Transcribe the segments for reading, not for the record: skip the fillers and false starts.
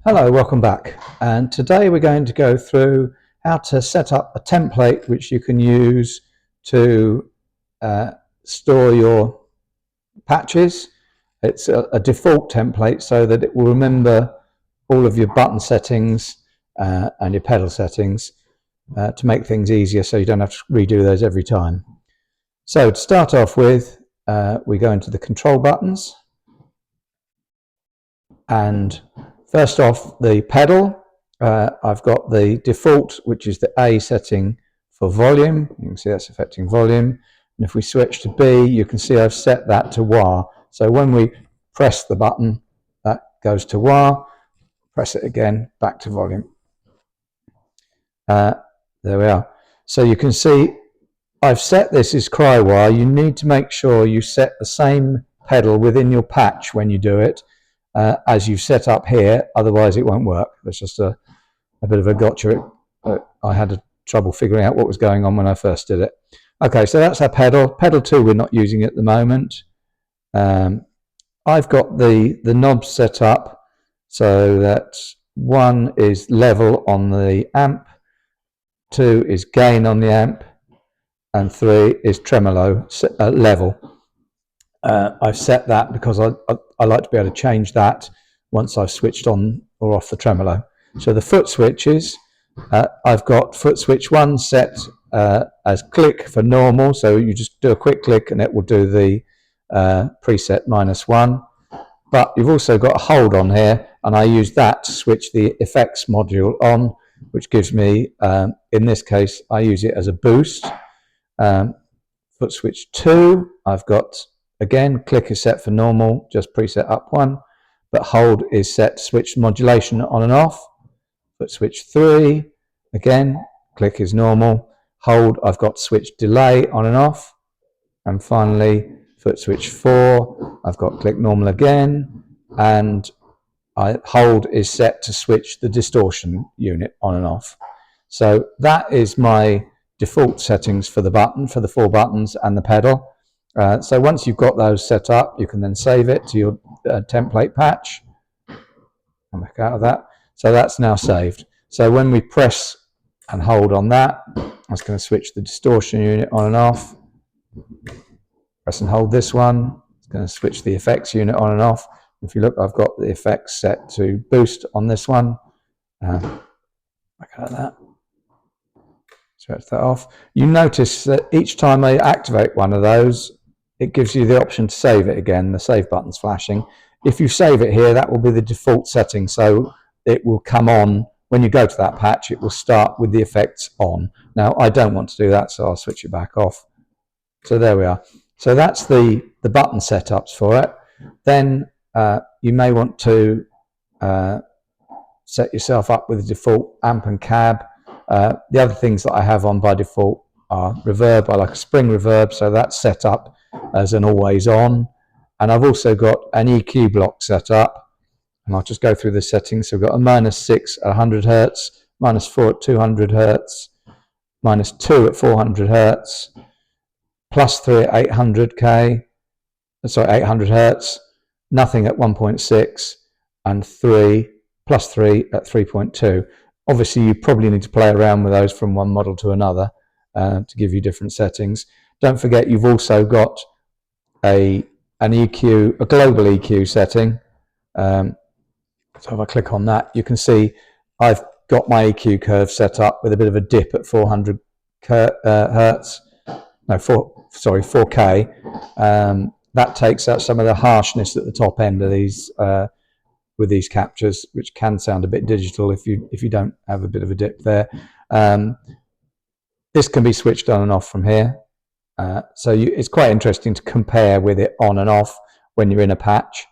Hello, welcome back. And today we're going to go through how to set up a template which you can use to store your patches. It's a default template so that it will remember all of your button settings and your pedal settings to make things easier so you don't have to redo those every time. So to start off with, we go into the control buttons. And first off, the pedal, I've got the default, which is the A setting for volume. You can see that's affecting volume. And if we switch to B, you can see I've set that to wah. So when we press the button, that goes to wah. Press it again, back to volume. There we are. So you can see I've set this as cry wah. You need to make sure you set the same pedal within your patch when you do it. As you've set up here, otherwise it won't work. There's just a bit of a gotcha. I had trouble figuring out what was going on when I first did it. Okay, so that's our pedal. Pedal 2 we're not using at the moment. I've got the knobs set up so that 1 is level on the amp, 2 is gain on the amp, and 3 is tremolo level. I've set that because I like to be able to change that once I've switched on or off the tremolo. So the foot switches, I've got foot switch 1 set as click for normal, so you just do a quick click and it will do the preset -1. But you've also got a hold on here, and I use that to switch the effects module on, which gives me, in this case, I use it as a boost. Foot switch 2, I've got, again, click is set for normal, just preset up 1, but hold is set to switch modulation on and off. Foot switch 3, again, click is normal, hold, I've got switch delay on and off, and finally, foot switch 4, I've got click normal again, and hold is set to switch the distortion unit on and off. So that is my default settings for the button, for the 4 buttons and the pedal. So once you've got those set up, you can then save it to your template patch. Come back out of that. So that's now saved. So when we press and hold on that, I'm just going to switch the distortion unit on and off. Press and hold this one. It's going to switch the effects unit on and off. If you look, I've got the effects set to boost on this one. Back out of that. Switch that off. You notice that each time I activate one of those, it gives you the option to save it again. The save button's flashing. If you save it here, that will be the default setting. So it will come on when you go to that patch. It will start with the effects on. Now I don't want to do that, so I'll switch it back off. So there we are. So that's the button setups for it. Then you may want to set yourself up with a default amp and cab. The other things that I have on by default are reverb. I like a spring reverb, so that's set up as an always on. And I've also got an EQ block set up, and I'll just go through the settings. So we've got a -6 at 100 Hertz, -4 at 200 Hertz, -2 at 400 Hertz, +3 at 800 Hertz, nothing at 1.6, and +3 at 3.2. Obviously, you probably need to play around with those from one model to another to give you different settings. Don't forget, you've also got an EQ, a global EQ setting. So if I click on that, you can see I've got my EQ curve set up with a bit of a dip at 400 Hertz. No, 4K. That takes out some of the harshness at the top end of these with these captures, which can sound a bit digital if you don't have a bit of a dip there. This can be switched on and off from here. So it's quite interesting to compare with it on and off when you're in a patch.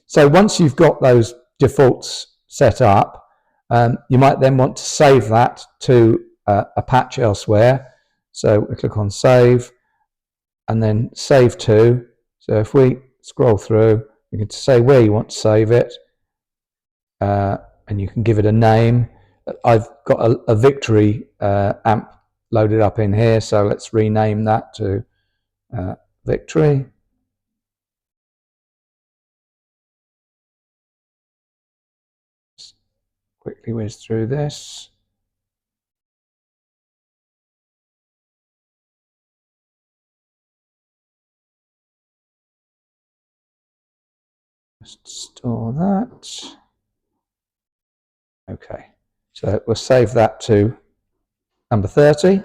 So once you've got those defaults set up, you might then want to save that to a patch elsewhere. So we click on save and then save to. So if we scroll through, you can say where you want to save it, and you can give it a name. I've got a Victory amp loaded up in here, so let's rename that to Victory. quickly whiz through this. Just store that. Okay, so we'll save that to number 30.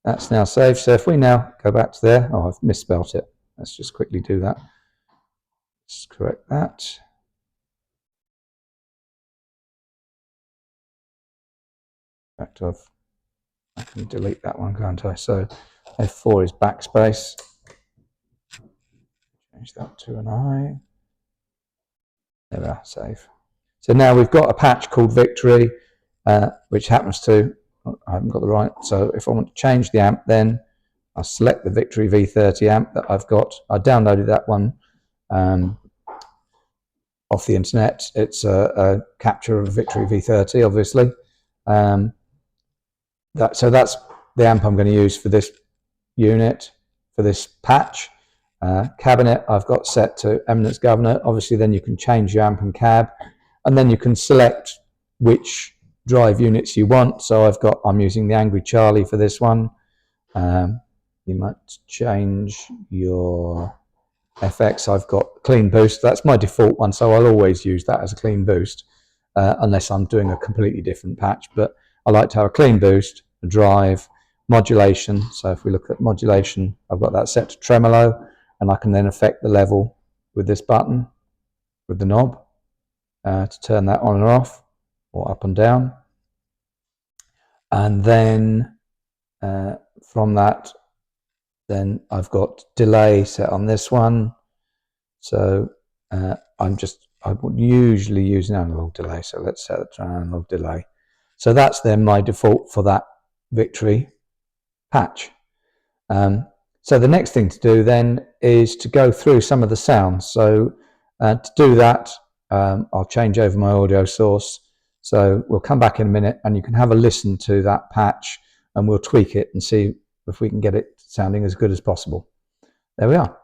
That's now saved. So if we now go back to there, oh, I've misspelt it. Let's just quickly do that. Let's correct that. In fact, I can delete that one, can't I? So F4 is backspace. Change that to an I. There we are, save. So now we've got a patch called Victory, which happens to, I haven't got the right, so if I want to change the amp, then I'll select the Victory V30 amp that I've got. I downloaded that one off the internet. It's a capture of Victory V30, obviously. So that's the amp I'm going to use for this unit, for this patch. Cabinet I've got set to Eminence Governor. Obviously then you can change your amp and cab, and then you can select which drive units you want. So I'm using the Angry Charlie for this one. You might change your FX. I've got clean boost. That's my default one, so I'll always use that as a clean boost, unless I'm doing a completely different patch. But I like to have a clean boost, a drive, modulation. So if we look at modulation, I've got that set to tremolo, and I can then affect the level with this button, with the knob, to turn that on and off, or up and down. And then from that, then I've got delay set on this one. So I would usually use an analog delay. So let's set it to an analog delay. So that's then my default for that Victory patch. So the next thing to do then is to go through some of the sounds. So to do that, I'll change over my audio source. So we'll come back in a minute and you can have a listen to that patch and we'll tweak it and see if we can get it sounding as good as possible. There we are.